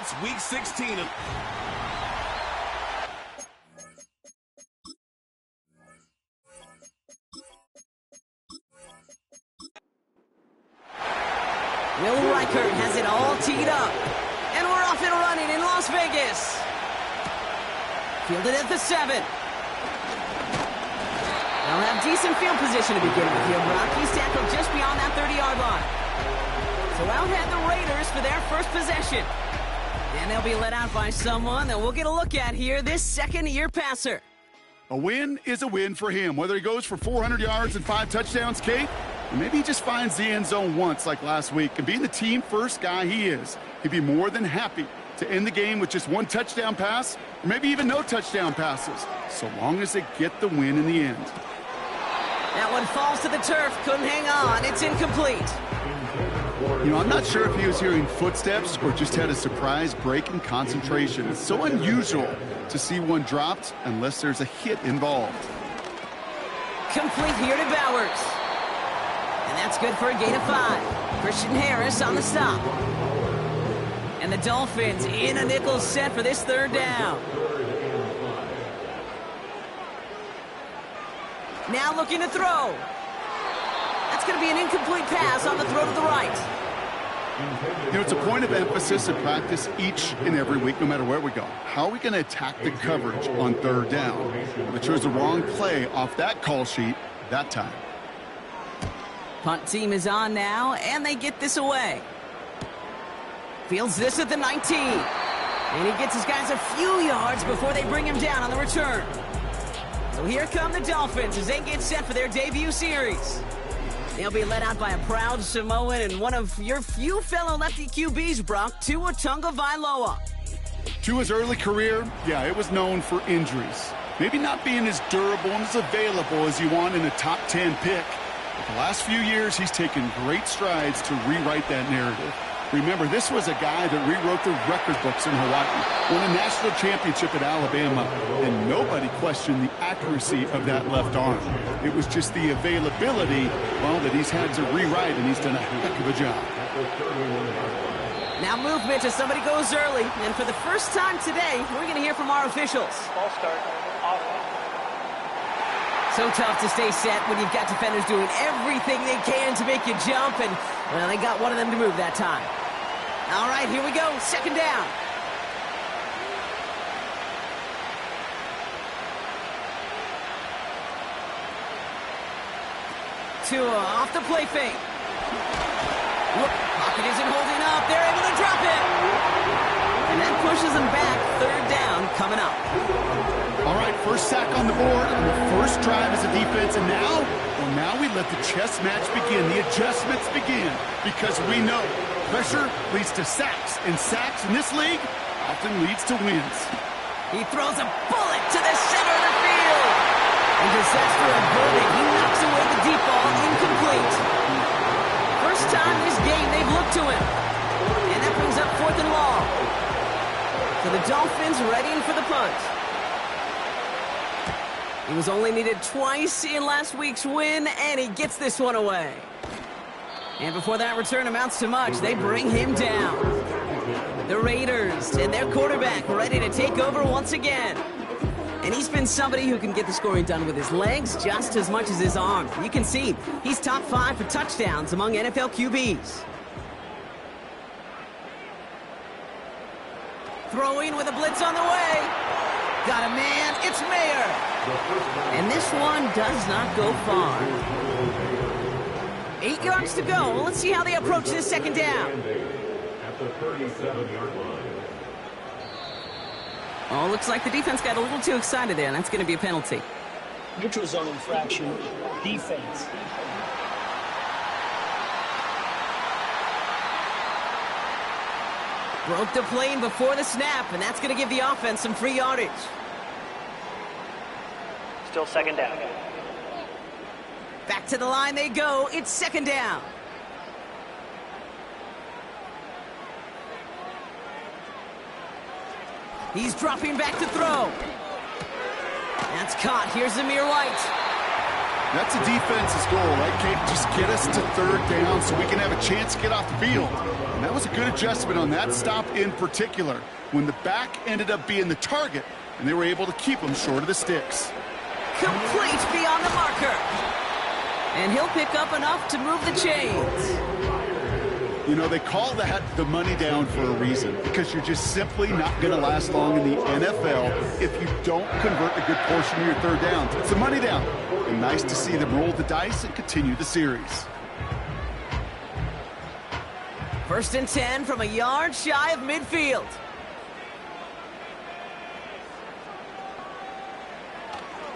It's week 16 of... Will Reichert has it all teed up. And we're off and running in Las Vegas. Fielded at the 7. They'll have decent field position to begin with here. He's tackled just beyond that 30-yard line. So out head the Raiders for their first possession. And they'll be let out by someone that we'll get a look at here, this second-year passer. A win is a win for him, whether he goes for 400 yards and 5 touchdowns, Kate, or maybe he just finds the end zone once like last week. And being the team-first guy he is, he'd be more than happy to end the game with just 1 touchdown pass, or maybe even no touchdown passes, so long as they get the win in the end. That one falls to the turf, couldn't hang on, it's incomplete. You know, I'm not sure if he was hearing footsteps or just had a surprise break in concentration. It's so unusual to see one dropped unless there's a hit involved. Complete here to Bowers. And that's good for a gain of 5. Christian Harris on the stop. And the Dolphins in a nickel set for this third down. Now looking to throw. That's going to be an incomplete pass on the throw to the right. You know, it's a point of emphasis in practice each and every week, no matter where we go. How are we going to attack the coverage on third down? We chose the wrong play off that call sheet that time. Punt team is on now, and they get this away. Fields this at the 19. And he gets his guys a few yards before they bring him down on the return. So here come the Dolphins as they get set for their debut series. They'll be led out by a proud Samoan and one of your few fellow lefty QBs, Brock, Tua Tagovailoa. Tua's early career, yeah, it was known for injuries. Maybe not being as durable and as available as you want in a top 10 pick. But the last few years, he's taken great strides to rewrite that narrative. Remember, this was a guy that rewrote the record books in Hawaii, won a national championship at Alabama, and nobody questioned the accuracy of that left arm. It was just the availability, well, that he's had to rewrite, and he's done a heck of a job. Now movement as somebody goes early, and for the first time today, we're going to hear from our officials. Ball start. So tough to stay set when you've got defenders doing everything they can to make you jump, and, well, they got one of them to move that time. All right, here we go, second down. Tua off the play fake. Look, pocket isn't holding up. They're able to drop it. And that pushes them back. Third down coming up. All right, first sack on the board on the first drive as a defense, and now, well, now we let the chess match begin, the adjustments begin, because we know pressure leads to sacks, and sacks in this league often leads to wins. He throws a bullet to the center of the field. And just after a bullet, he knocks away the deep ball, incomplete. First time this game they've looked to him. And that brings up 4th and long. So the Dolphins readying for the punt. He was only needed twice in last week's win, and he gets this one away. And before that return amounts to much, they bring him down. The Raiders and their quarterback ready to take over once again. And he's been somebody who can get the scoring done with his legs just as much as his arm. You can see he's top 5 for touchdowns among NFL QBs. Throwing with a blitz on the way. Got a man, it's Mayer. And this one does not go far. 8 yards to go. Well, let's see how they approach this second down. At the 37-yard line. Oh, looks like the defense got a little too excited there, and that's going to be a penalty. Neutral zone infraction. Defense. Broke the plane before the snap, and that's going to give the offense some free yardage. Still second down. Back to the line they go. It's second down. He's dropping back to throw. That's caught. Here's Zamir White. That's a defense's goal, right, Kate? Just get us to third down so we can have a chance to get off the field. And that was a good adjustment on that stop in particular, when the back ended up being the target, and they were able to keep them short of the sticks. Complete beyond the marker. And he'll pick up enough to move the chains. You know, they call that the money down for a reason, because you're just simply not going to last long in the NFL if you don't convert a good portion of your third downs. It's the money down. And nice to see them roll the dice and continue the series. 1st and 10 from a yard shy of midfield.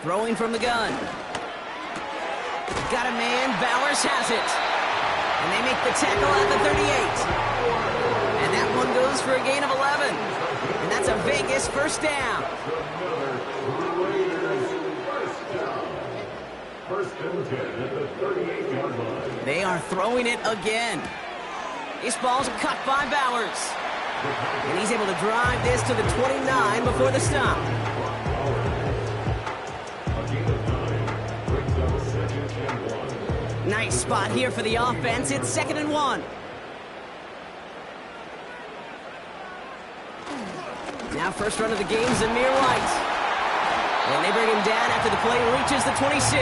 Throwing from the gun. Got a man. Bowers has it. And they make the tackle at the 38. And that one goes for a gain of 11. And that's a Vegas first down. First and 10 at the 38-yard line. They are throwing it again. This ball's cut by Bowers. And he's able to drive this to the 29 before the stop. Nice spot here for the offense. It's 2nd and 1. Now first run of the game, Zamir White. And they bring him down after the play reaches the 26.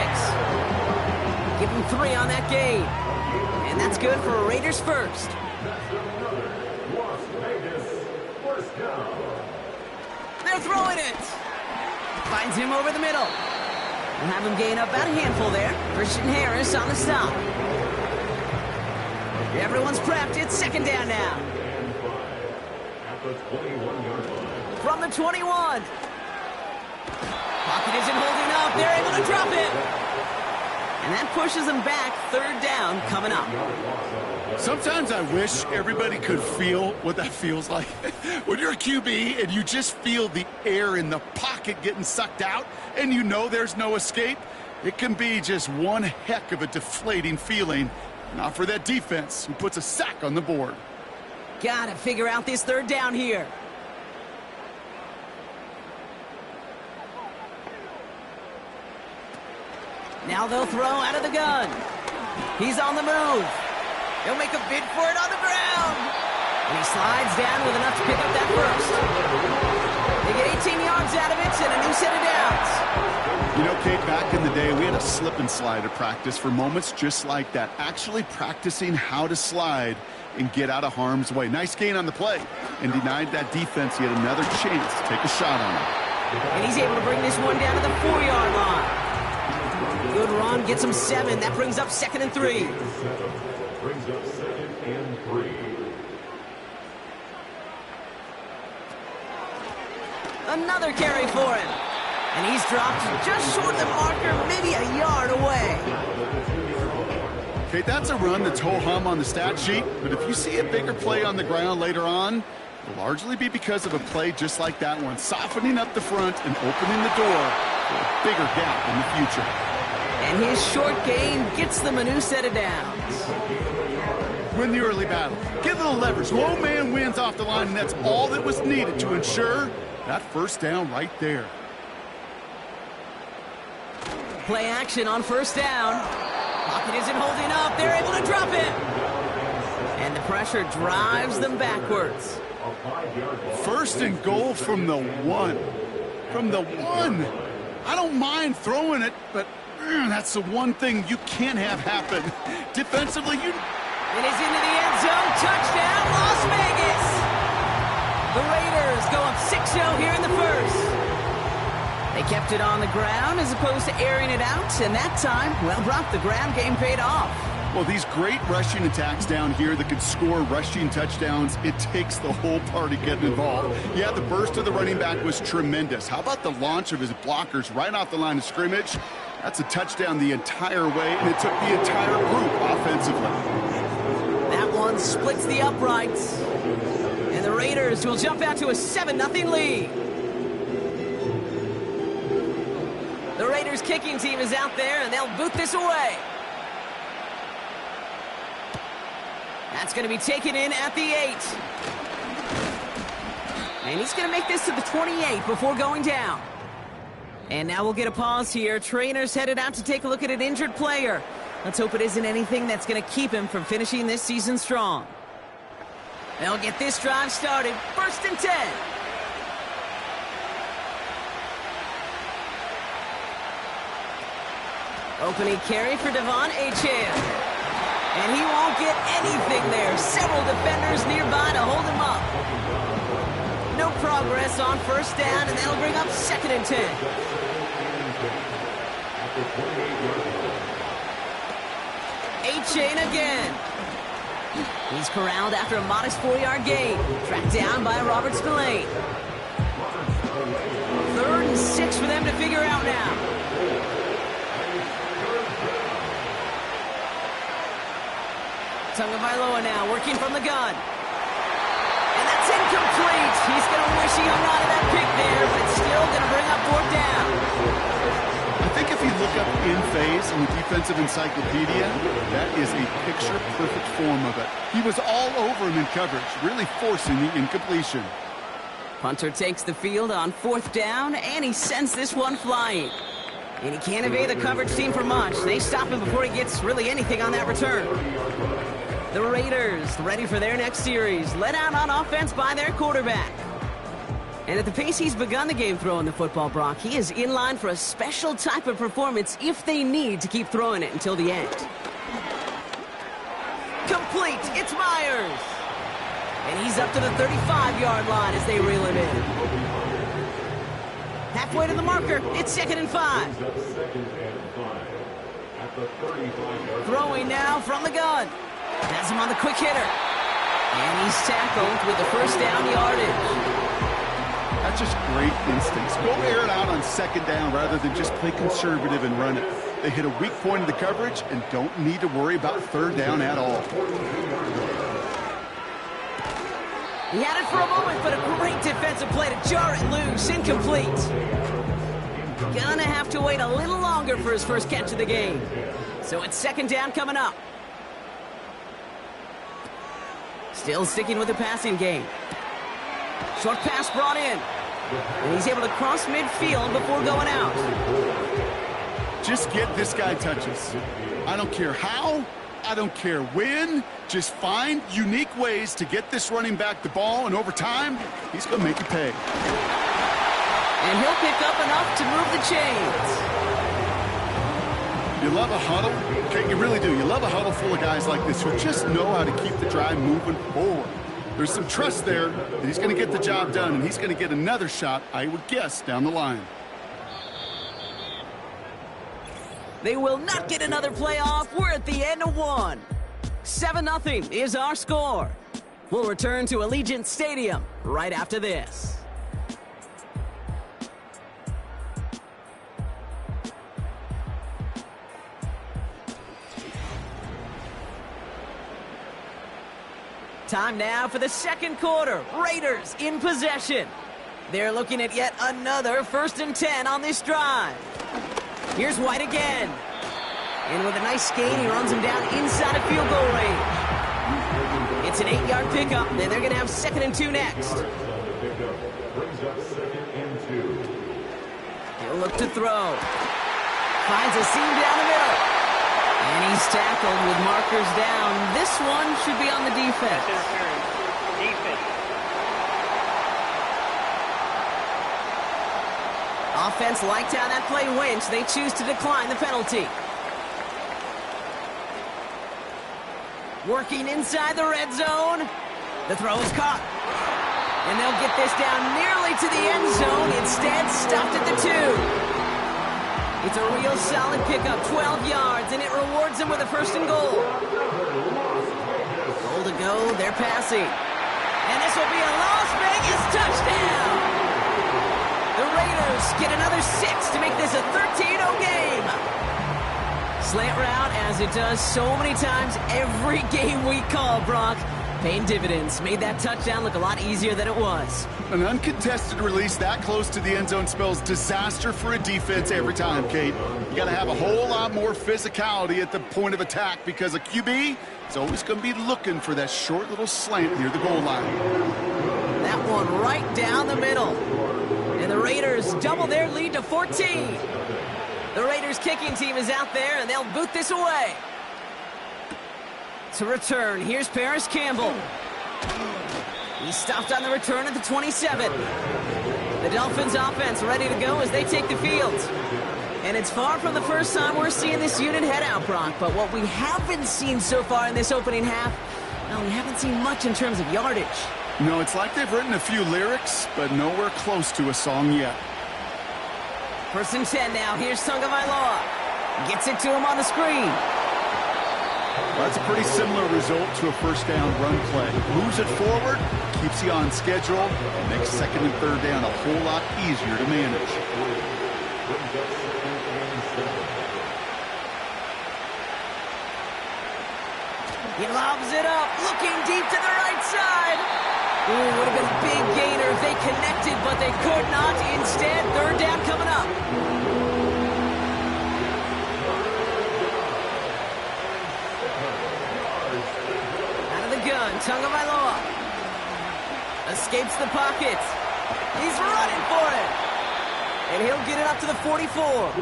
Give him 3 on that gain. And that's good for a Raiders first. They're throwing it. Finds him over the middle. We'll have him gain up about a handful there. Christian Harris on the stop. Everyone's prepped. It's 2nd down now. From the 21. Pocket isn't holding up. They're able to drop it. And that pushes them back. 3rd down coming up. Sometimes I wish everybody could feel what that feels like. When you're a QB and you just feel the air in the pocket getting sucked out and you know there's no escape, it can be just one heck of a deflating feeling. Not for that defense who puts a sack on the board. Gotta figure out this 3rd down here. Now they'll throw out of the gun. He's on the move. He'll make a bid for it on the ground. And he slides down with enough to pick up that first. They get 18 yards out of it and a new set of downs. You know, Kate, back in the day, we had a slip and slide at practice for moments just like that. Actually practicing how to slide and get out of harm's way. Nice gain on the play. And denied that defense yet another chance to take a shot on him. And he's able to bring this one down to the 4-yard line. Good run, gets him 7. That brings up 2nd and 3. Brings up 2nd and 3. Another carry for him. And he's dropped just short of the marker, maybe a yard away. Okay, that's a run that's ho-hum on the stat sheet, but if you see a bigger play on the ground later on, it'll largely be because of a play just like that one, softening up the front and opening the door for a bigger gap in the future. And his short gain gets them a new set of downs. Win the early battle. Get a little leverage. Low man wins off the line, and that's all that was needed to ensure that first down right there. Play action on 1st down. Pocket isn't holding up. They're able to drop it. And the pressure drives them backwards. 1st and goal from the 1. From the 1. I don't mind throwing it, but that's the one thing you can't have happen. Defensively, you... It is into the end zone. Touchdown, Las Vegas. The Raiders go up 6-0 here in the first. They kept it on the ground as opposed to airing it out, and that time, well, brought the ground game paid off. Well, these great rushing attacks down here that could score rushing touchdowns, it takes the whole party getting involved. Yeah, the burst of the running back was tremendous. How about the launch of his blockers right off the line of scrimmage? That's a touchdown the entire way, and it took the entire group offensively. That one splits the uprights. And the Raiders will jump out to a 7-0 lead. The Raiders kicking team is out there, and they'll boot this away. That's going to be taken in at the 8. And he's going to make this to the 28 before going down. And now we'll get a pause here. Trainer's headed out to take a look at an injured player. Let's hope it isn't anything that's going to keep him from finishing this season strong. They'll get this drive started. 1st and 10. Opening carry for Devon Achane. And he won't get anything there. Several defenders nearby to hold him up. No progress on 1st down, and that'll bring up 2nd and 10. Achane again. He's corralled after a modest 4-yard gain. Tracked down by Robert Spillane. 3rd and 6 for them to figure out now. Tagovailoa now working from the gun. And that's incomplete. He's going to wish he hung on to that pick there, but it's still going to bring up 4th down. I think if you look up in phase in the defensive encyclopedia, that is a picture-perfect form of it. He was all over him in coverage, really forcing the incompletion. Punter takes the field on 4th down, and he sends this one flying. And he can't evade the coverage team for much. They stop him before he gets really anything on that return. The Raiders ready for their next series, led out on offense by their quarterback. And at the pace he's begun the game throwing the football, Brock, he is in line for a special type of performance if they need to keep throwing it until the end. Complete, it's Myers. And he's up to the 35-yard line as they reel it in. Halfway to the marker, it's 2nd and 5. Throwing now from the gun. Has him on the quick hitter. And he's tackled with the 1st down yardage. That's just great instincts. Go air it out on 2nd down rather than just play conservative and run it. They hit a weak point of the coverage and don't need to worry about 3rd down at all. He had it for a moment, but a great defensive play to jar it loose. Incomplete. Gonna have to wait a little longer for his first catch of the game. So it's 2nd down coming up. Still sticking with the passing game. Short pass brought in. And he's able to cross midfield before going out. Just get this guy touches. I don't care how. I don't care when. Just find unique ways to get this running back the ball, and over time, he's going to make you pay. And he'll pick up enough to move the chains. You love a huddle. Okay, you really do. You love a huddle full of guys like this who just know how to keep the drive moving forward. There's some trust there that he's going to get the job done, and he's going to get another shot, I would guess, down the line. They will not get another playoff. We're at the end of one. 7-0 is our score. We'll return to Allegiant Stadium right after this. Time now for the 2nd quarter. Raiders in possession. They're looking at yet another 1st and 10 on this drive. Here's White again. And with a nice gain, he runs him down inside of field goal range. It's an 8-yard pickup, and they're going to have 2nd and 2 next. He'll look to throw. Finds a seam down the middle. And he's tackled with markers down. This one should be on the defense. Offense liked how that play went. They choose to decline the penalty. Working inside the red zone. The throw is caught. And they'll get this down nearly to the end zone. Instead, stopped at the 2. It's a real solid pickup, 12 yards, and it rewards them with a 1st and goal. Goal to go, they're passing. And this will be a Las Vegas touchdown. The Raiders get another 6 to make this a 13-0 game. Slant route, as it does so many times every game we call, Brock. Paying dividends. Made that touchdown look a lot easier than it was. An uncontested release that close to the end zone spells disaster for a defense every time, Kate. You got to have a whole lot more physicality at the point of attack because a QB is always going to be looking for that short little slant near the goal line. That one right down the middle. And the Raiders double their lead to 14. The Raiders kicking team is out there, and they'll boot this away. To return, here's Paris Campbell. He's stopped on the return at the 27. The Dolphins offense ready to go as they take the field. And it's far from the first time we're seeing this unit head out, Brock. But what we haven't seen so far in this opening half, well, we haven't seen much in terms of yardage. No, it's like they've written a few lyrics, but nowhere close to a song yet. 1st and 10 now. Here's Tagovailoa. Gets it to him on the screen. Well, that's a pretty similar result to a first down run play. Moves it forward, keeps you on schedule, and makes 2nd and 3rd down a whole lot easier to manage. He lobs it up, looking deep to the right side. Ooh, would have been a big gainer if they connected, but they could not. Instead, 3rd down coming up. Out of the gun, Tagovailoa escapes the pocket. He's running for it. And he'll get it up to the 44.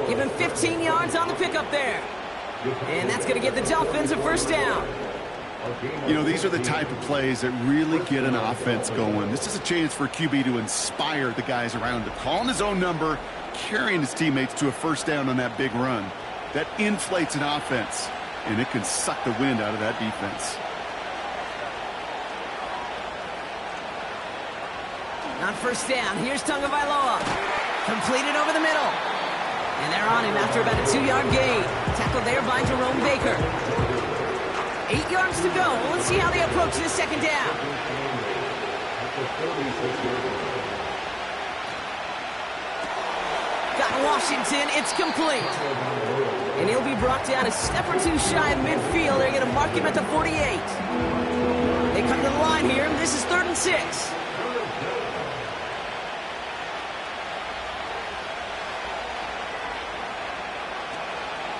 Give him 15 yards on the pickup there. And that's going to give the Dolphins a 1st down. You know, these are the type of plays that really get an offense going. This is a chance for QB to inspire the guys around him. Calling his own number, carrying his teammates to a 1st down on that big run. That inflates an offense, and it can suck the wind out of that defense. On 1st down, here's Tagovailoa. Completed over the middle. And they're on him after about a 2-yard gain. Tackled there by Jerome Baker. 8 yards to go. Well, let's see how they approach this 2nd down. Got Washington. It's complete. And he'll be brought down a step or two shy of midfield. They're going to mark him at the 48. They come to the line here. This is 3rd and 6.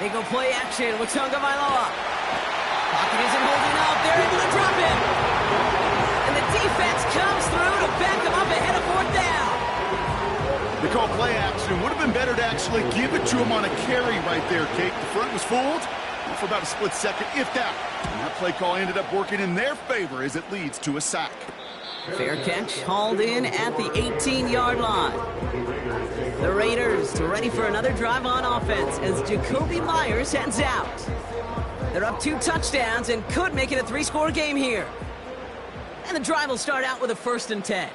They go play action with Tagovailoa. Pocket isn't holding up. They're able to drop him. And the defense comes through to back him up ahead of 4th down. They call play action. Would have been better to actually give it to him on a carry right there, Kate. The front was fooled for about a split second, if that. And that play call ended up working in their favor as it leads to a sack. Fair catch, hauled in at the 18-yard line. The Raiders ready for another drive on offense as Jacoby Myers heads out. They're up 2 touchdowns and could make it a 3-score game here. And the drive will start out with a 1st and 10.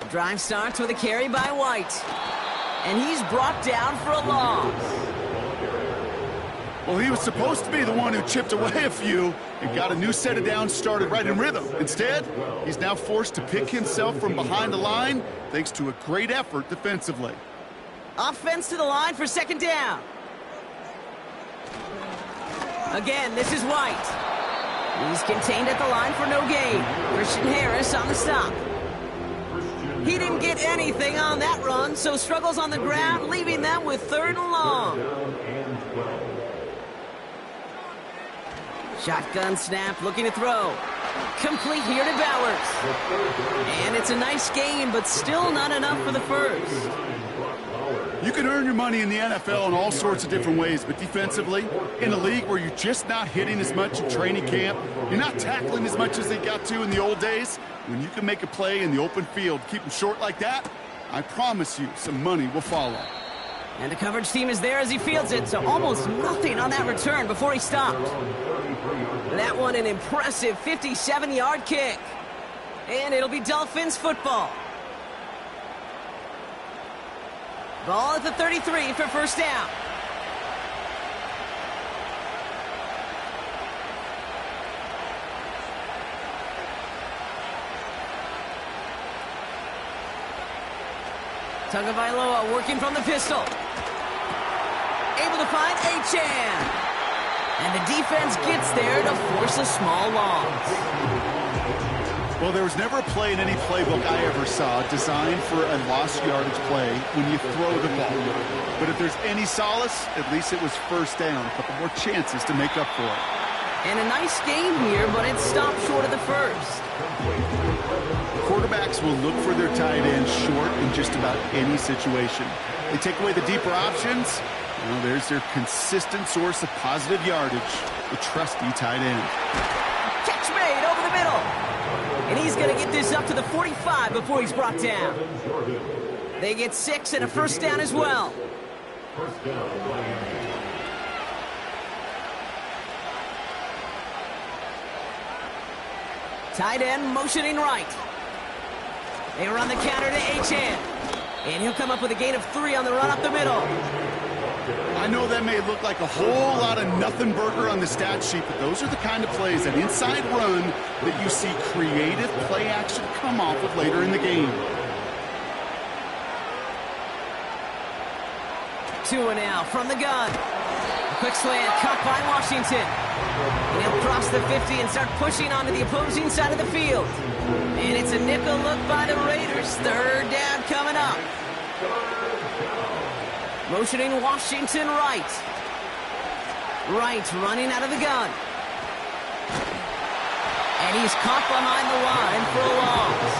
The drive starts with a carry by White. And he's brought down for a loss. Well, he was supposed to be the one who chipped away a few and got a new set of downs started right in rhythm. Instead, he's now forced to pick himself from behind the line thanks to a great effort defensively. Offense to the line for 2nd down. Again, this is White. He's contained at the line for no gain. Christian Harris on the stop. He didn't get anything on that run, so struggles on the ground, leaving them with 3rd and long. Shotgun snap, looking to throw. Complete here to Bowers. And it's a nice game, but still not enough for the 1st. You can earn your money in the NFL in all sorts of different ways, but defensively, in a league where you're just not hitting as much in training camp, you're not tackling as much as they got to in the old days, when you can make a play in the open field, keep them short like that, I promise you some money will follow. And the coverage team is there as he fields it, so almost nothing on that return before he stopped. That one an impressive 57-yard kick. And it'll be Dolphins football. Ball at the 33 for 1st down. Tagovailoa working from the pistol. Able to find Achane. And the defense gets there to force a small loss. Well, there was never a play in any playbook I ever saw designed for a lost yardage play when you throw the ball. But if there's any solace, at least it was 1st down. A couple more chances to make up for it. And a nice game here, but it stopped short of the first. Quarterbacks will look for their tight end short in just about any situation. They take away the deeper options. Well, there's their consistent source of positive yardage, the trusty tight end. Catch made over the middle. And he's going to get this up to the 45 before he's brought down. They get 6 and a first down as well. Tight end motioning right. They run the counter to H-N. And he'll come up with a gain of 3 on the run up the middle. I know that may look like a whole lot of nothing burger on the stat sheet, but those are the kind of plays, that inside run, that you see creative play action come off with later in the game. Tua now from the gun. A quick slant cut by Washington. And he'll cross the 50 and start pushing onto the opposing side of the field. And it's a nickel look by the Raiders. Third down coming up. Motioning Washington right. Right running out of the gun. And he's caught behind the line for a loss.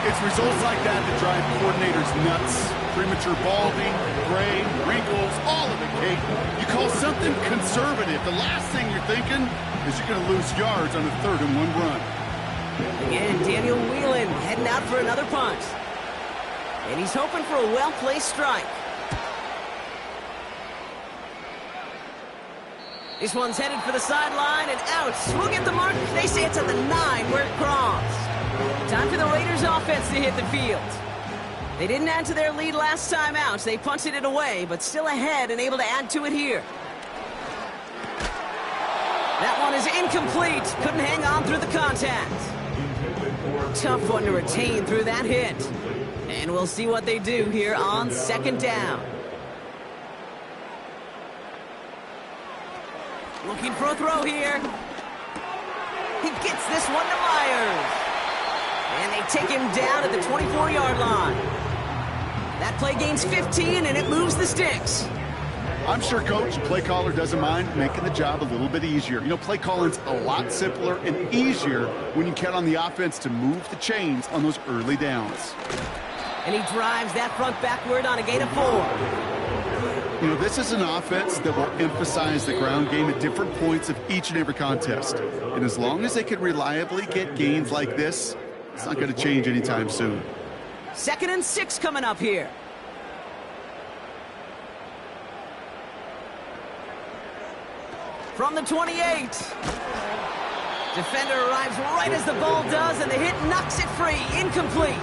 It's results like that that drive coordinators nuts. Premature balding, gray, wrinkles, all of it, Kate. You call something conservative, the last thing you're thinking is you're going to lose yards on a 3rd and 1 run. Again, Daniel Whelan heading out for another punt. And he's hoping for a well-placed strike. This one's headed for the sideline and out. We'll get the mark. They say it's at the 9 where it crossed. Time for the Raiders offense to hit the field. They didn't add to their lead last time out. They punted it away, but still ahead and able to add to it here. That one is incomplete. Couldn't hang on through the contact. Tough one to retain through that hit. And we'll see what they do here on 2nd down. Looking for a throw here. He gets this one to Myers. And they take him down at the 24-yard line. That play gains 15, and it moves the sticks. I'm sure Coach, play caller, doesn't mind making the job a little bit easier. You know, play calling's a lot simpler and easier when you count on the offense to move the chains on those early downs. And he drives that front backward on a gain of 4. You know, this is an offense that will emphasize the ground game at different points of each and every contest. And as long as they can reliably get gains like this, it's not going to change anytime soon. 2nd and 6 coming up here. From the 28. Defender arrives right as the ball does, and the hit knocks it free. Incomplete.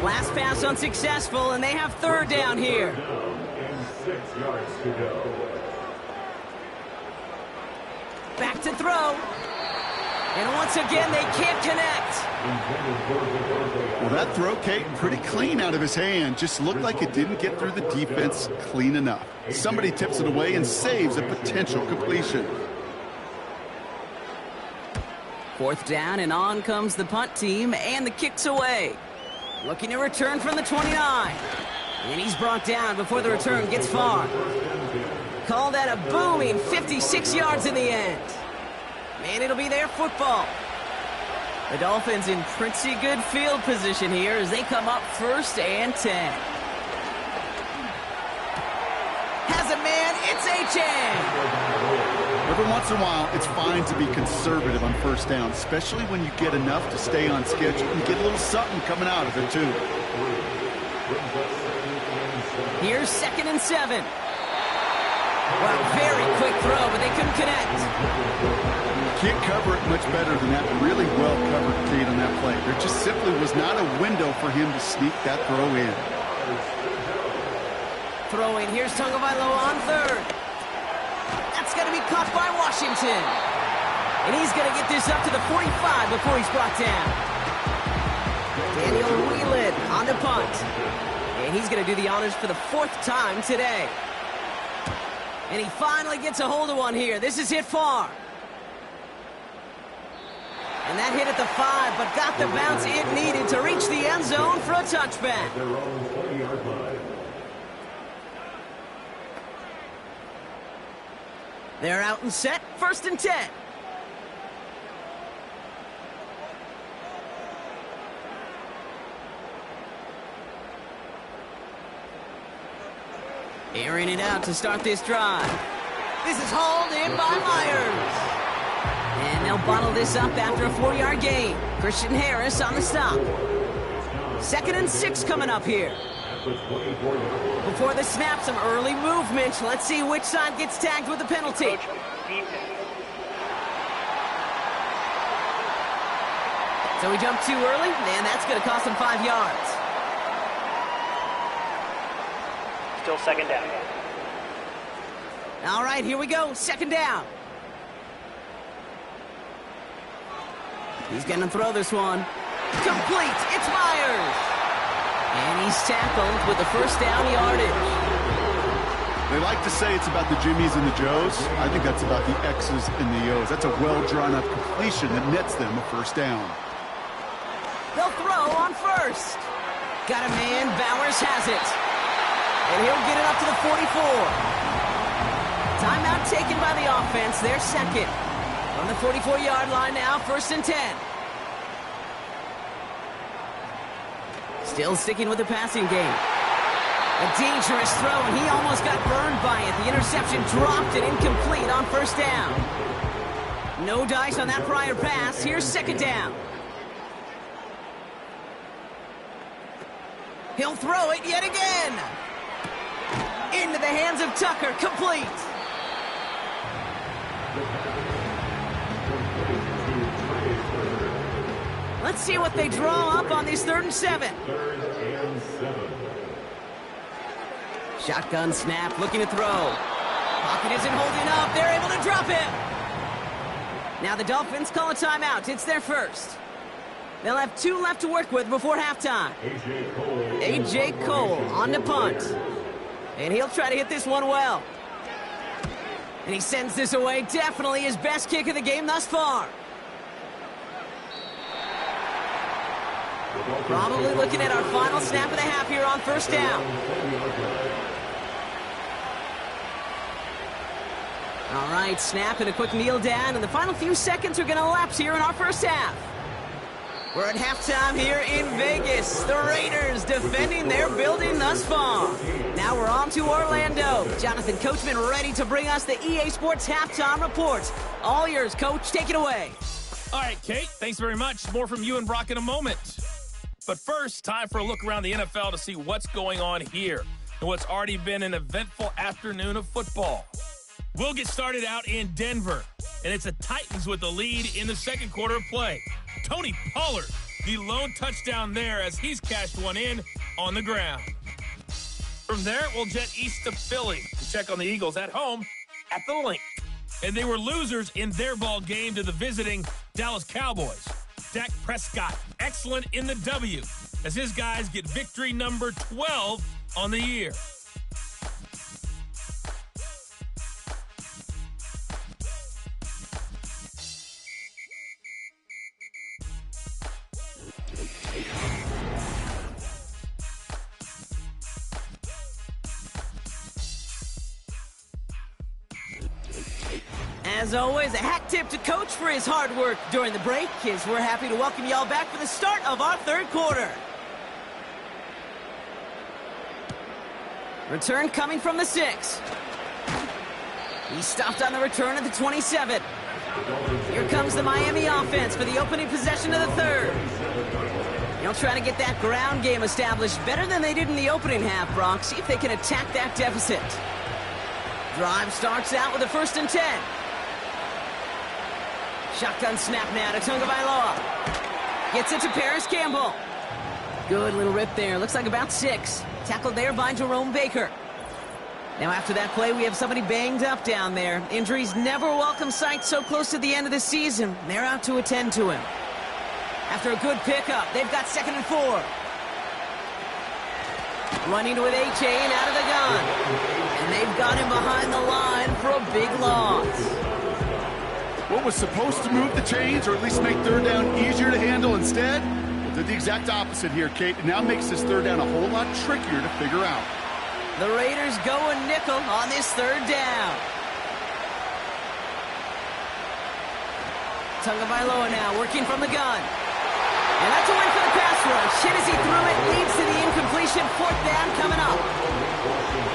Last pass unsuccessful, and they have 3rd down here. And 6 yards to go. Back to throw. And once again, they can't connect. Well, that throw, Kate, pretty clean out of his hand. Just looked like it didn't get through the defense clean enough. Somebody tips it away and saves a potential completion. 4th down, and on comes the punt team, and the kick's away. Looking to return from the 29. And he's brought down before the return gets far. Call that a booming 56 yards in the end. And it'll be their football. The Dolphins in pretty good field position here as they come up 1st and 10. Has a man, it's H.N. Every once in a while, it's fine to be conservative on 1st down, especially when you get enough to stay on schedule and get a little something coming out of it, too. Here's 2nd and 7. Well, very quick throw, but they couldn't connect. Can't cover it much better than that. Really well covered, Kate, on that play. There just simply was not a window for him to sneak that throw in. Throwing, here's Tagovailoa on 3rd. That's going to be caught by Washington. And he's going to get this up to the 45 before he's brought down. Daniel Whelan on the punt. And he's going to do the honors for the 4th time today. And he finally gets a hold of one here. This is hit far. And that hit at the 5, but got the bounce it needed to reach the end zone for a touchback. They're out and set, 1st and 10. Airing it out to start this drive. This is hauled in by Myers. And they'll bottle this up after a 4-yard gain. Christian Harris on the stop. 2nd and 6 coming up here. Before the snap, some early movement. Let's see which side gets tagged with the penalty. So we jump too early, and that's going to cost him 5 yards. Still 2nd down. All right, here we go. 2nd down. He's going to throw this one. Complete. It's Myers. And he's tackled with the 1st down yardage. They like to say it's about the Jimmies and the Joes. I think that's about the X's and the O's. That's a well-drawn-up completion that nets them a 1st down. They'll throw on 1st. Got a man. Bowers has it. And he'll get it up to the 44. Timeout taken by the offense. They're 2nd. On the 44-yard line now, 1st and 10. Still sticking with the passing game. A dangerous throw, and he almost got burned by it. The interception dropped it incomplete on 1st down. No dice on that prior pass. Here's 2nd down. He'll throw it yet again. Into the hands of Tucker, complete. Let's see what they draw up on these 3rd and 7. Shotgun snap, looking to throw. Pocket isn't holding up. They're able to drop it. Now the Dolphins call a timeout. It's their 1st. They'll have 2 left to work with before halftime. A.J. Cole on the punt. And he'll try to hit this one well. And he sends this away. Definitely his best kick of the game thus far. Probably looking at our final snap of the half here on 1st down. All right, snap and a quick kneel down, and the final few seconds are going to elapse here in our 1st half. We're at halftime here in Vegas. The Raiders defending their building thus far. Now we're on to Orlando. Jonathan Coachman ready to bring us the EA Sports Halftime Report. All yours, Coach. Take it away. All right, Kate, thanks very much. More from you and Brock in a moment. But first, time for a look around the NFL to see what's going on here and what's already been an eventful afternoon of football. We'll get started out in Denver, and it's the Titans with the lead in the 2nd quarter of play. Tony Pollard, the lone touchdown there as he's cashed one in on the ground. From there, we'll jet east to Philly to check on the Eagles at home at the Link. And they were losers in their ball game to the visiting Dallas Cowboys. Dak Prescott, excellent in the W, as his guys get victory number 12 on the year. As always, a hat tip to Coach for his hard work during the break, as we're happy to welcome y'all back for the start of our 3rd quarter. Return coming from the 6. He stopped on the return at the 27. Here comes the Miami offense for the opening possession of the 3rd. They'll try to get that ground game established better than they did in the opening half, Brock. See if they can attack that deficit. Drive starts out with a 1st and 10. Shotgun snap now to Tagovailoa. Gets it to Paris Campbell. Good little rip there. Looks like about 6. Tackled there by Jerome Baker. Now after that play, we have somebody banged up down there. Injuries never a welcome sight so close to the end of the season. They're out to attend to him. After a good pickup, they've got 2nd and 4. Running with A-Chain out of the gun. And they've got him behind the line for a big loss. What was supposed to move the chains, or at least make 3rd down easier to handle instead, well, did the exact opposite here, Kate. It now makes this 3rd down a whole lot trickier to figure out. The Raiders go a nickel on this 3rd down. Tagovailoa now working from the gun. And that's a win for the pass rush. Hit as he threw it, leads to the incompletion. 4th down coming up.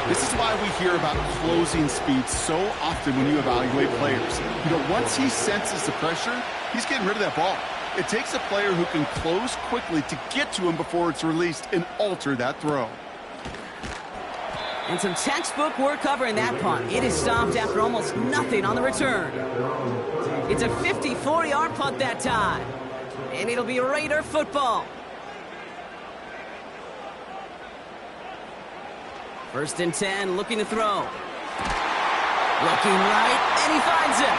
This is why we hear about closing speed so often when you evaluate players. You know, once he senses the pressure, he's getting rid of that ball. It takes a player who can close quickly to get to him before it's released and alter that throw. And some textbook work covering that punt. It is stopped after almost nothing on the return. It's a 54-yard punt that time. And it'll be Raider football. 1st and 10, looking to throw. Looking right, and he finds it.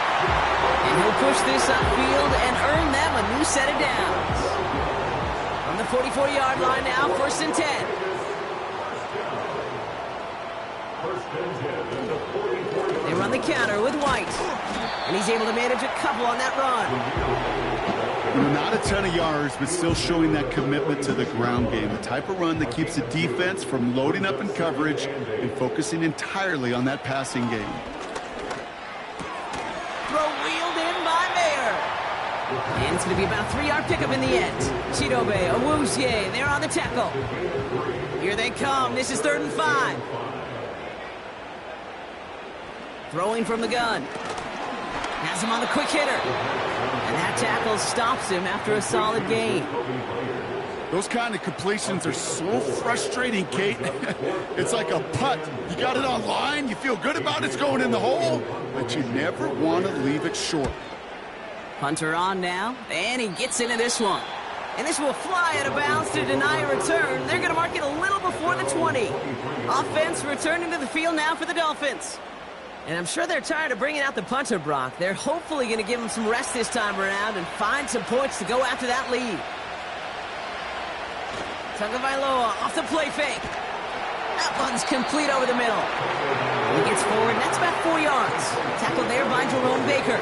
And he'll push this upfield and earn them a new set of downs. From the 44-yard line now, 1st and 10. They run the counter with White. And he's able to manage a couple on that run. You know, not a ton of yards, but still showing that commitment to the ground game. The type of run that keeps the defense from loading up in coverage and focusing entirely on that passing game. Throw wheeled in by Mayer. And it's going to be about a 3-yard pickup in the end. Chidobe, Awuzie, they're on the tackle. Here they come. This is 3rd and 5. Throwing from the gun. Has him on the quick hitter. And that tackle stops him after a solid gain. Those kind of completions are so frustrating, Kate. It's like a putt. You got it on line, you feel good about it's going in the hole, but you never want to leave it short. Punter on now, and he gets into this one. And this will fly out of bounds to deny a return. They're going to mark it a little before the 20. Offense returning to the field now for the Dolphins. And I'm sure they're tired of bringing out the punter, Brock. They're hopefully going to give him some rest this time around and find some points to go after that lead. Tagovailoa off the play fake. That one's complete over the middle. He gets forward, and that's about 4 yards. Tackled there by Jerome Baker.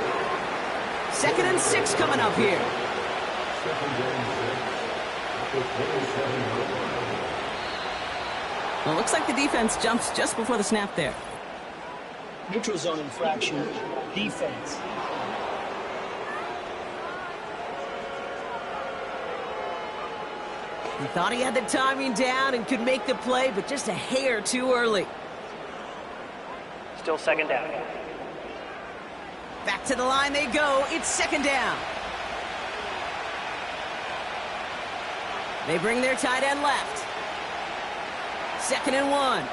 2nd and 6 coming up here. Well, it looks like the defense jumps just before the snap there. Neutral zone infraction, defense. He thought he had the timing down and could make the play, but just a hair too early. Still 2nd down. Back to the line they go. It's 2nd down. They bring their tight end left. 2nd and 1.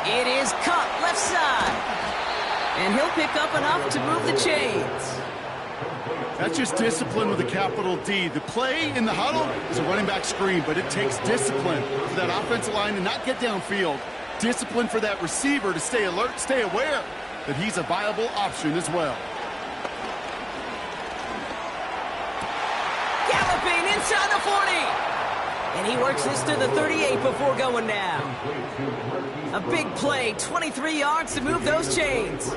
It is cut left side. And he'll pick up enough to move the chains. That's just discipline with a capital D. The play in the huddle is a running back screen, but it takes discipline for that offensive line to not get downfield. Discipline for that receiver to stay alert, stay aware that he's a viable option as well. Galloping inside the 40. And he works this to the 38 before going down. A big play, 23 yards to move those chains.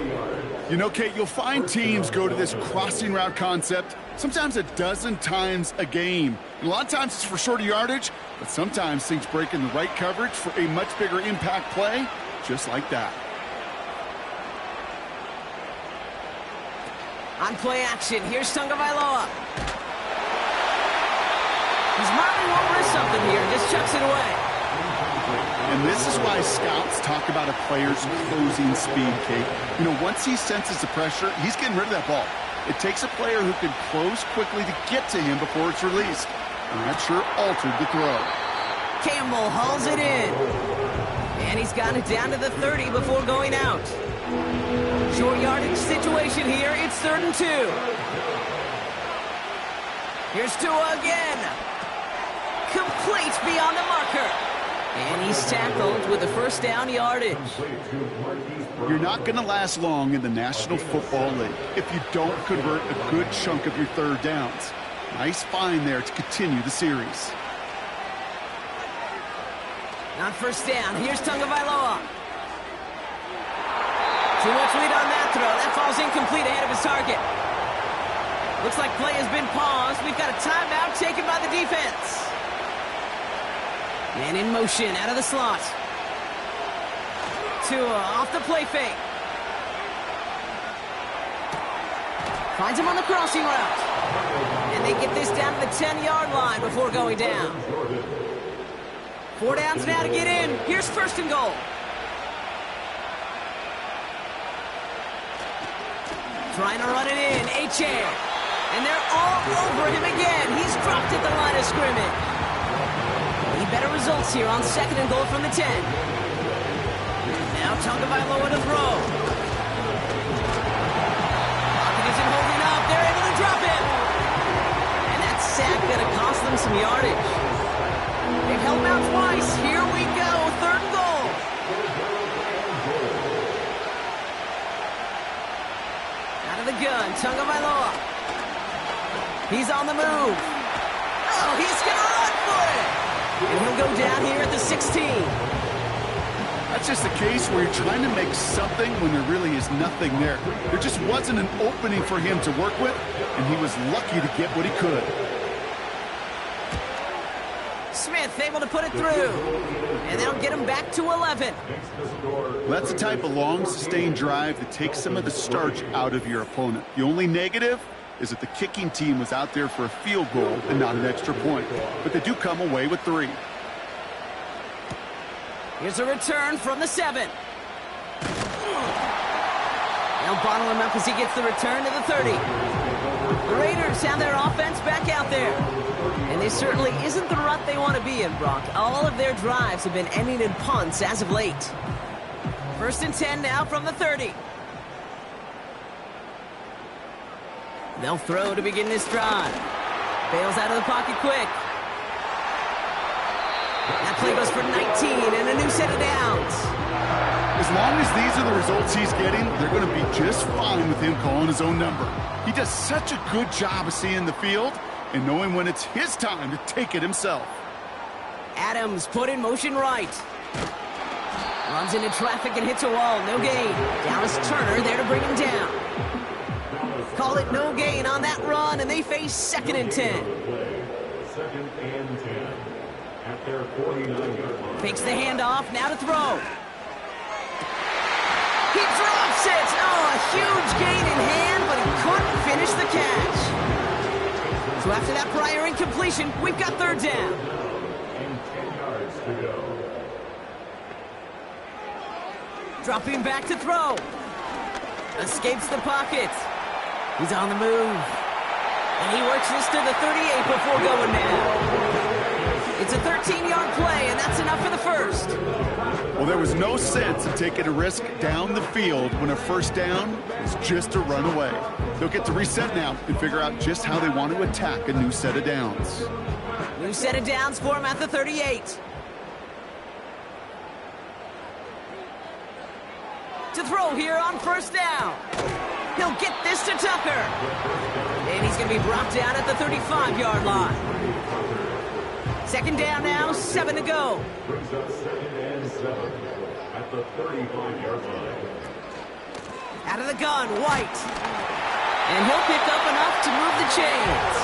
You know, Kate, you'll find teams go to this crossing route concept sometimes a dozen times a game. And a lot of times it's for shorter yardage, but sometimes things break in the right coverage for a much bigger impact play, just like that. On play action, here's Tagovailoa. He's marking over something here, just chucks it away. And this is why scouts talk about a player's closing speed, Kate. You know, once he senses the pressure, he's getting rid of that ball. It takes a player who can close quickly to get to him before it's released. And that sure altered the throw. Campbell hauls it in. And he's got it down to the 30 before going out. Short yardage situation here. It's 3rd and 2. Here's Tua again. Complete beyond the marker. And he's tackled with the 1st down yardage. You're not going to last long in the National Football League if you don't convert a good chunk of your 3rd downs. Nice find there to continue the series. On 1st down, here's Tagovailoa. Too much lead on that throw. That falls incomplete ahead of his target. Looks like play has been paused. We've got a timeout taken by the defense. Man in motion out of the slot. Tua off the play fake. Finds him on the crossing route. And they get this down to the 10-yard line before going down. 4 downs now to get in. Here's first and goal. Trying to run it in. A-chair. And they're all over him again. He's dropped at the line of scrimmage. Need better results here on second and goal from the 10. Now Tagovailoa to throw. Pocket isn't holding up. They're able to drop it. And that sack going to cost them some yardage. They've held him out twice. Here we go. Third and goal. Out of the gun. Tagovailoa. He's on the move. Oh, he's going to run for it. And he'll go down here at the 16. That's just a case where you're trying to make something when there really is nothing there. There just wasn't an opening for him to work with, and he was lucky to get what he could. Smith able to put it through. And they'll get him back to 11. That's the type of long, sustained drive that takes some of the starch out of your opponent. The only negative is that the kicking team was out there for a field goal and not an extra point. But they do come away with 3. Here's a return from the 7. They'll bottle him up as he gets the return to the 30. The Raiders have their offense back out there. And this certainly isn't the rut they want to be in, Brock. All of their drives have been ending in punts as of late. First and 10 now from the 30. They'll throw to begin this drive. Bails out of the pocket quick. That play goes for 19 and a new set of downs. As long as these are the results he's getting, they're going to be just fine with him calling his own number. He does such a good job of seeing the field and knowing when it's his time to take it himself. Adams put in motion right. Runs into traffic and hits a wall. No gain. Dallas Turner there to bring him down. Call it no gain on that run, and they face second and 10. Second and 10. At their 49-yard line. Fakes the handoff, now to throw. He drops it! Oh, a huge gain in hand, but he couldn't finish the catch. So after that prior incompletion, we've got third down. And 10 yards to go. Dropping back to throw. Escapes the pocket. He's on the move. And he works this to the 38 before going down. It's a 13-yard play, and that's enough for the first. Well, there was no sense in taking a risk down the field when a first down is just a run away. They'll get to reset now and figure out just how they want to attack a new set of downs. New set of downs for him at the 38. To throw here on first down. He'll get this to Tucker. And he's going to be brought down at the 35-yard line. Second down now, 7 to go. Brings up second and 7 at the 35-yard line. Out of the gun, White. And he'll pick up enough to move the chains.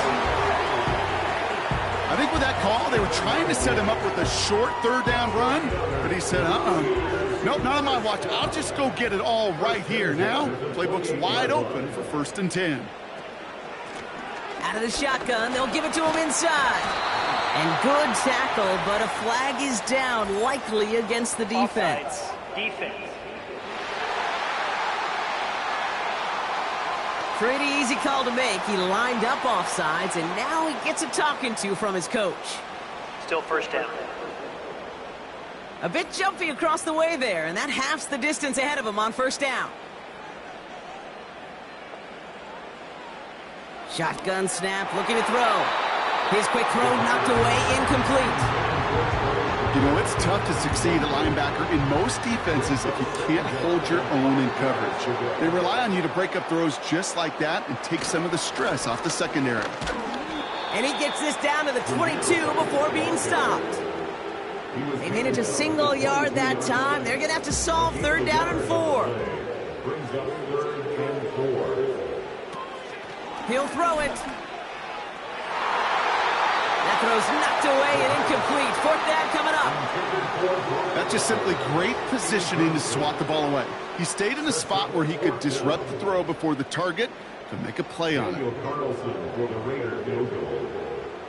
I think with that call, they were trying to set him up with a short third down run, but he said, nope, not on my watch. I'll just go get it all right here. Now, playbook's wide open for first and 10. Out of the shotgun, they'll give it to him inside. And good tackle, but a flag is down, likely against the defense. Defense. Pretty easy call to make. He lined up offsides, and now he gets a talking to from his coach. Still first down. A bit jumpy across the way there, and that halves the distance ahead of him on first down. Shotgun snap, looking to throw. His quick throw knocked away, incomplete. You know, it's tough to succeed at linebacker in most defenses if you can't hold your own in coverage. They rely on you to break up throws just like that and take some of the stress off the secondary. And he gets this down to the 22 before being stopped. They made it a single yard that time. They're going to have to solve third down and 4. Brings up third and 4. He'll throw it. That throw's knocked away and incomplete. Fourth down coming up. That's just simply great positioning to swat the ball away. He stayed in a spot where he could disrupt the throw before the target to make a play on it. Daniel Carlson for the Raider field goal.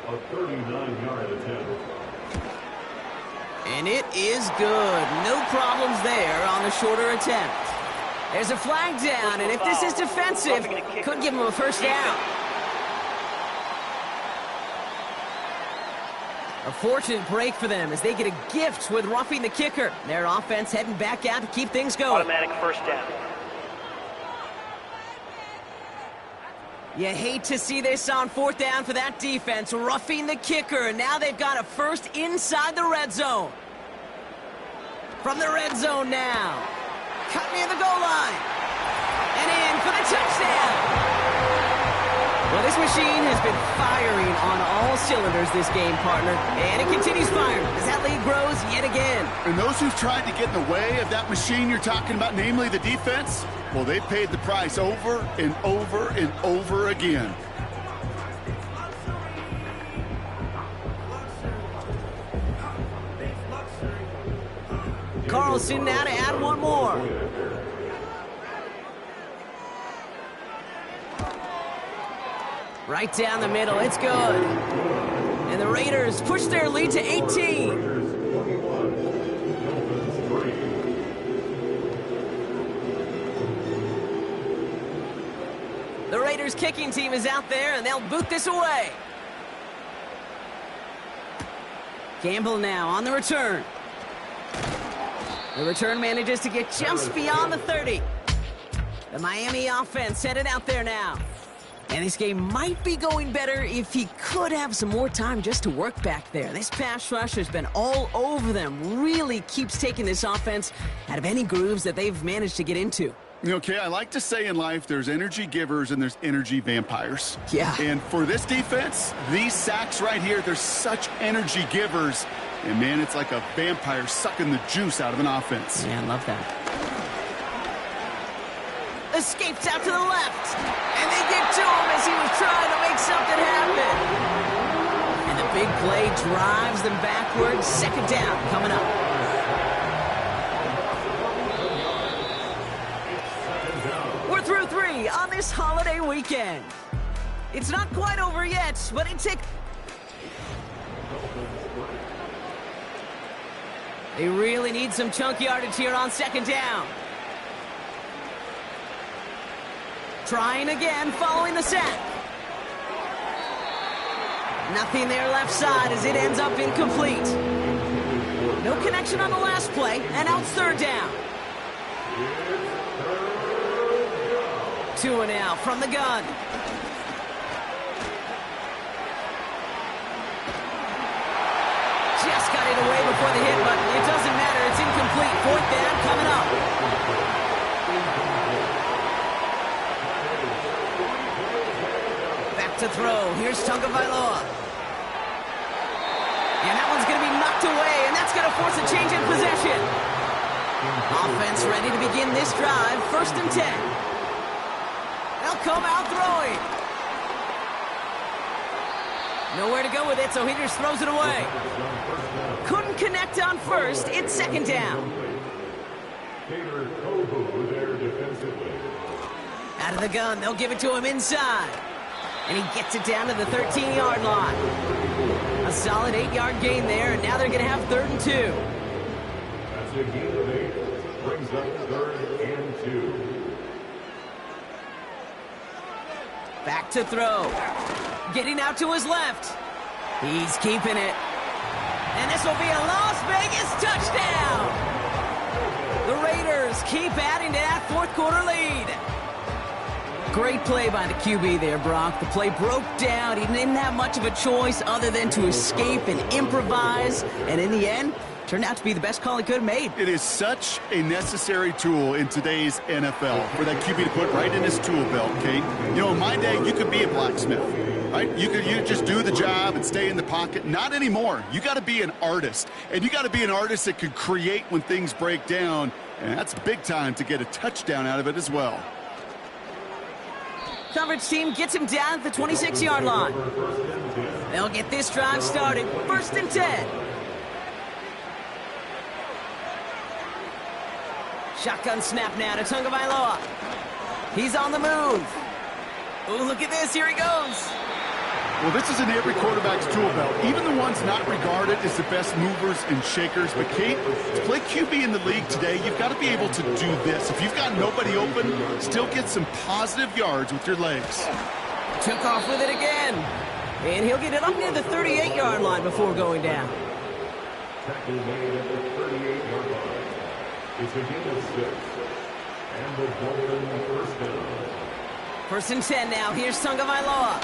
A 39-yard attempt. And it is good. No problems there on the shorter attempt. There's a flag down, and if this is defensive, could give him a first down. A fortunate break for them as they get a gift with roughing the kicker. Their offense heading back out to keep things going. Automatic first down. You hate to see this on fourth down for that defense, roughing the kicker. Now they've got a first inside the red zone. From the red zone now. Cut near the goal line. And in for the touchdown. Well, this machine has been firing on all cylinders this game, partner. And it continues firing as that lead grows yet again. And those who've tried to get in the way of that machine you're talking about, namely the defense, well, they paid the price over and over and over again. Carlson now to add one more. Right down the middle, it's good. And the Raiders push their lead to 18. The Raiders kicking team is out there, and they'll boot this away. Campbell now on the return. The return manages to get just beyond the 30. The Miami offense headed out there now. And this game might be going better if he could have some more time just to work back there. This pass rush has been all over them. Really keeps taking this offense out of any grooves that they've managed to get into. Okay, I like to say in life there's energy givers and there's energy vampires. Yeah. And for this defense, these sacks right here, they're such energy givers. And, man, it's like a vampire sucking the juice out of an offense. Yeah, I love that. Escapes out to the left. And they get to him as he was trying to make something happen. And the big play drives them backwards. Second down coming up. We're through 3 on this holiday weekend. It's not quite over yet, but they really need some chunk yardage here on second down. Trying again, following the sack. Nothing there left side as it ends up incomplete. No connection on the last play, and out third down. 2 and out from the gun. Just got it away before the hit, but it doesn't matter. It's incomplete. Fourth down coming up. Back to throw. Here's Tagovailoa. And that one's going to be knocked away, and that's going to force a change in possession. Offense ready to begin this drive. First and 10. They'll come out throwing. Nowhere to go with it, so he just throws it away. Couldn't connect on first. It's second down. Out of the gun, they'll give it to him inside. And he gets it down to the 13-yard line. A solid 8-yard gain there, and now they're going to have 3rd and 2. That's a gain of 8. Brings up 3rd and 2. Back to throw. Getting out to his left. He's keeping it. And this will be a Las Vegas touchdown. The Raiders keep adding to that fourth quarter lead. Great play by the QB there, Brock. The play broke down. He didn't have much of a choice other than to escape and improvise. And in the end, turned out to be the best call he could have made. It is such a necessary tool in today's NFL for that QB to put right in his tool belt, Kate. You know, in my day, you could be a blacksmith, right? You just do the job and stay in the pocket. Not anymore. You got to be an artist. And you got to be an artist that can create when things break down. And that's big time to get a touchdown out of it as well. Coverage team gets him down at the 26-yard line. They'll get this drive started. 1st and 10. Shotgun snap now to Tagovailoa. He's on the move. Oh, look at this. Here he goes. Well, this is in every quarterback's tool belt, even the ones not regarded as the best movers and shakers. But, Kate, to play QB in the league today, you've got to be able to do this. If you've got nobody open, still get some positive yards with your legs. Took off with it again. And he'll get it up near the 38-yard line before going down. Tackle made at the 38-yard line. It's a gain of 6. And the Dolphins first down. 1st and 10 now. Here's Tagovailoa.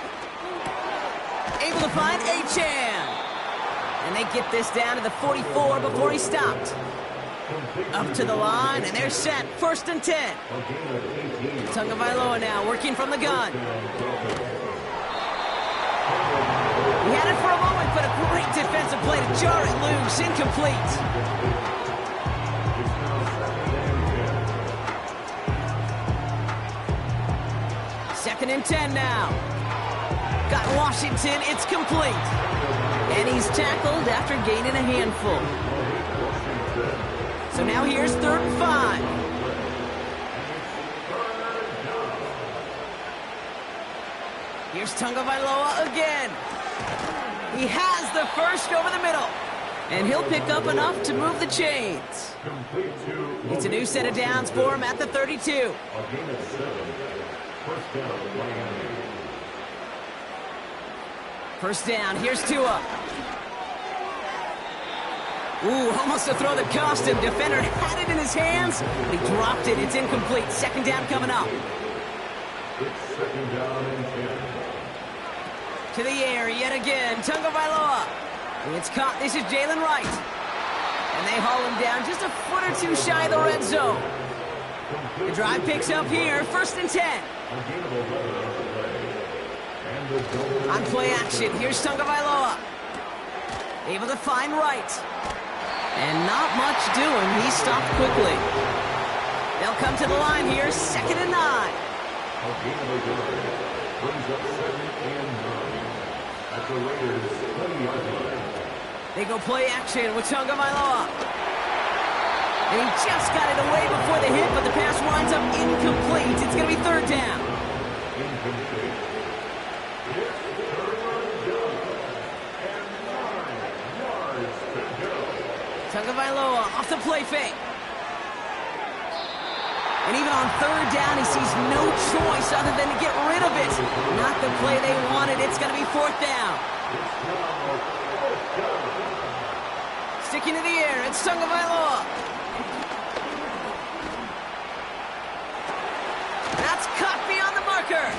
Able to find Achane. And they get this down to the 44 before he stopped. Up to the line, and they're set. 1st and 10. Tagovailoa now working from the gun. He had it for a moment, but a great defensive play to jar it loose. Incomplete. Second and 10 now. Got Washington. It's complete. And he's tackled after gaining a handful. So now here's 3rd and 5. Here's Tagovailoa again. He has the first over the middle. And he'll pick up enough to move the chains. It's a new set of downs for him at the 32. First down, here's Tua. Ooh, almost a throw that cost him. Defender had it in his hands, but he dropped it. It's incomplete. Second down coming up. It's 2nd down and 10. To the air yet again. Tagovailoa. It's caught. This is Jalen Wright. And they haul him down just a foot or two shy of the red zone. The drive picks up here. 1st and 10. On play action. Here's Tagovailoa. Able to find Wright. And not much doing. He stopped quickly. They'll come to the line here. 2nd and 9. Brings up 2nd and 9 at the Raiders' 20-yard line. They go play action with Tagovailoa. And he just got it away before the hit, but the pass winds up incomplete. It's going to be 3rd down. Incomplete. It's 3rd down and 9 yards to go. Tagovailoa off the play fake. And even on 3rd down, he sees no choice other than to get rid of it. Not the play they wanted. It's going to be 4th down. Sticking to the air, it's Tagovailoa. That's caught beyond the marker.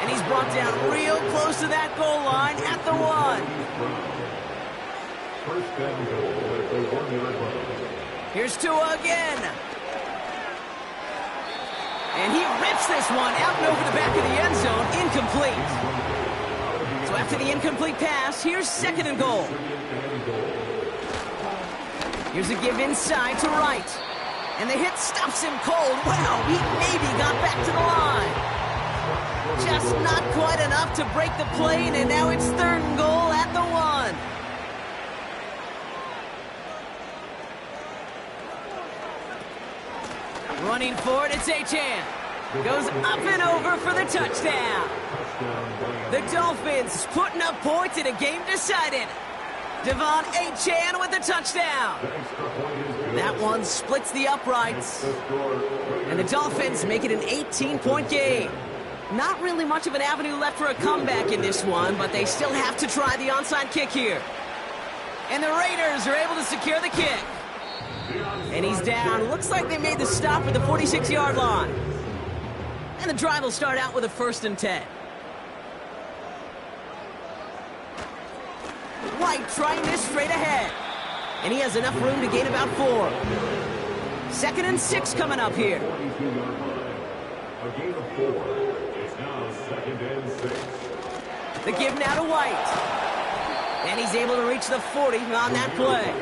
And he's brought down real close to that goal line at the 1. 1st and goal at the 1-yard line. Here's Tua again. And he rips this one out and over the back of the end zone. Incomplete. So after the incomplete pass, here's 2nd and goal. Here's a give inside to Wright. And the hit stops him cold. Wow, he maybe got back to the line. Just not quite enough to break the plane, and now it's 3rd and goal at the 1. Running for it, it's Achane. Goes up and over for the touchdown. The Dolphins putting up points in a game decided. Devon Achane with the touchdown. That one splits the uprights. And the Dolphins make it an 18-point game. Not really much of an avenue left for a comeback in this one, but they still have to try the onside kick here. And the Raiders are able to secure the kick. And he's down. Looks like they made the stop at the 46-yard line. And the drive will start out with a 1st and 10. White trying this straight ahead. And he has enough room to gain about 4. 2nd and 6 coming up here. A gain of 4. It's now 2nd and 6. The give now to White. And he's able to reach the 40 on that play.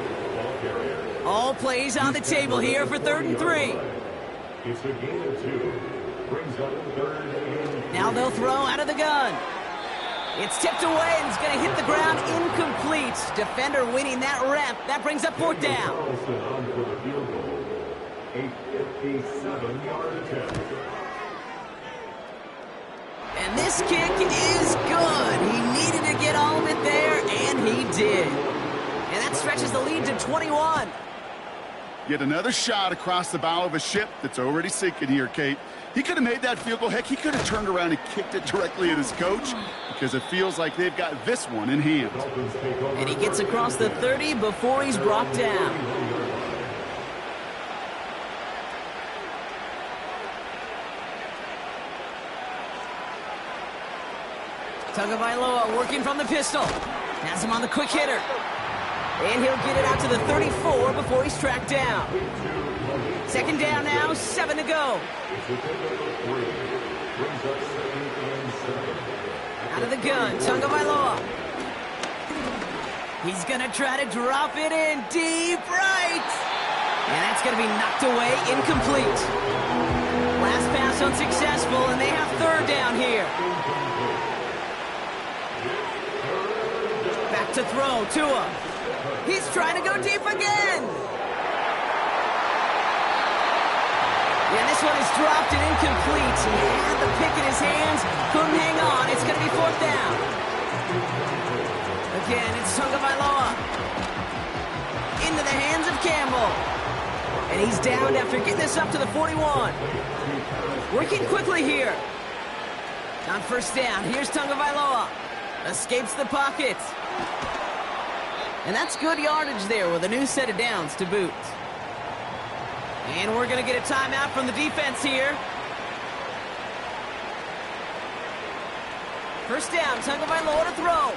All plays on the table here for 3rd and 3. It's a gain of 2. Brings up 3rd and... Now they'll throw out of the gun. It's tipped away and it's going to hit the ground incomplete. Defender winning that rep. That brings up 4th down. Carlson on for the field goal. A 57-yard attempt. And this kick is good. He needed to get all of it there, and he did. And that stretches the lead to 21. Yet another shot across the bow of a ship that's already sinking here, Kate. He could have made that field goal. Heck, he could have turned around and kicked it directly at his coach because it feels like they've got this one in hand. And he gets across the 30 before he's brought down. Tagovailoa working from the pistol. Has him on the quick hitter. And he'll get it out to the 34 before he's tracked down. Second down now, 7 to go. Out of the gun, Tagovailoa. He's going to try to drop it in deep right. And that's going to be knocked away, incomplete. Last pass unsuccessful, and they have third down here. Back to throw, Tua. He's trying to go deep again. Yeah, this one is dropped and incomplete. He had the pick in his hands, couldn't hang on. It's going to be fourth down. Again, it's Tagovailoa. Into the hands of Campbell. And he's down after getting this up to the 41. Working quickly here. On first down, here's Tagovailoa. Escapes the pocket. And that's good yardage there with a new set of downs to boot. And we're going to get a timeout from the defense here. First down, Tagovailoa to throw.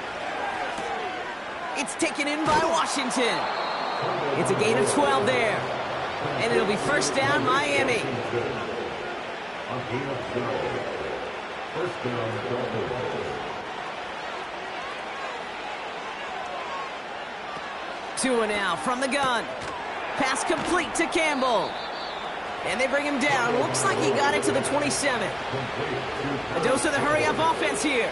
It's taken in by Washington. It's a gain of 12 there. And it'll be first down, Miami. Tua now from the gun. Pass complete to Campbell. And they bring him down. Looks like he got it to the 27. A dose of the hurry-up offense here.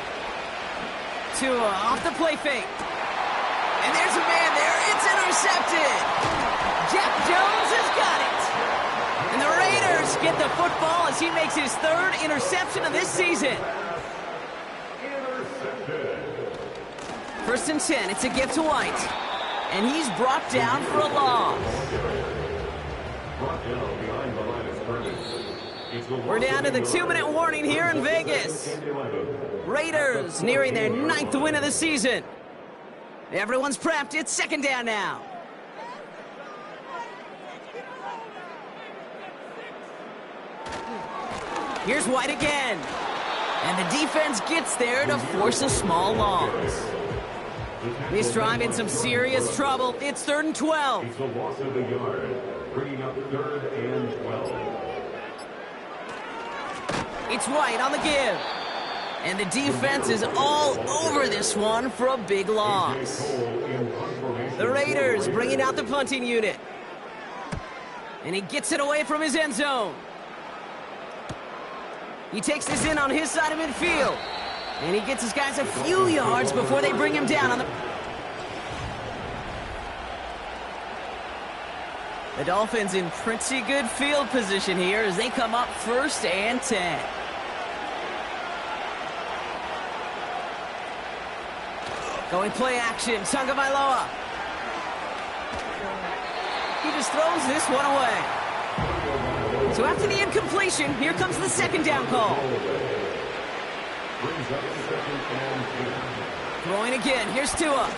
Tua off the play fake. And there's a man there. It's intercepted. Jack Jones has got it. And the Raiders get the football as he makes his third interception of this season. First and 10. It's a gift to White. And he's brought down for a loss. We're down to the 2-minute warning here in Vegas. Raiders nearing their 9th win of the season. Everyone's prepped. It's second down now. Here's White again. And the defense gets there to force a small loss. This drive in some serious trouble. It's 3rd and 12. It's a loss of a yard, bringing up 3rd and 12. It's White on the give. And the defense is all over this one for a big loss. The Raiders bringing out the punting unit. And he gets it away from his end zone. He takes this in on his side of midfield. And he gets his guys a few yards before they bring him down on the... The Dolphins in pretty good field position here as they come up 1st and 10. Going play action, Tagovailoa. He just throws this one away. So after the incompletion, here comes the second down call. Throwing again. Here's Tua.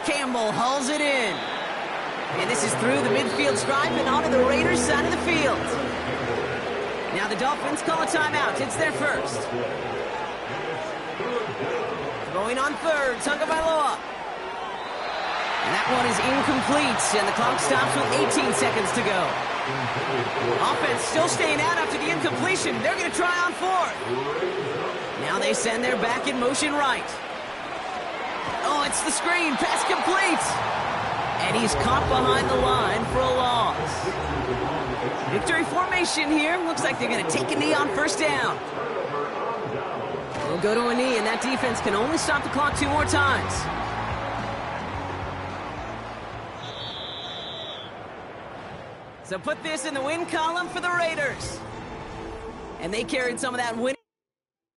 Campbell hauls it in. And this is through the midfield stripe and onto the Raiders' side of the field. Now the Dolphins call a timeout. It's their first. Throwing on third. Tagovailoa. And that one is incomplete. And the clock stops with 18 seconds to go. Offense still staying out after the incompletion. They're going to try on fourth. Now they send their back in motion right. Oh, it's the screen. Pass complete. And he's caught behind the line for a loss. Victory formation here. Looks like they're going to take a knee on first down. They'll go to a knee, and that defense can only stop the clock 2 more times. So put this in the win column for the Raiders. And they carried some of that winning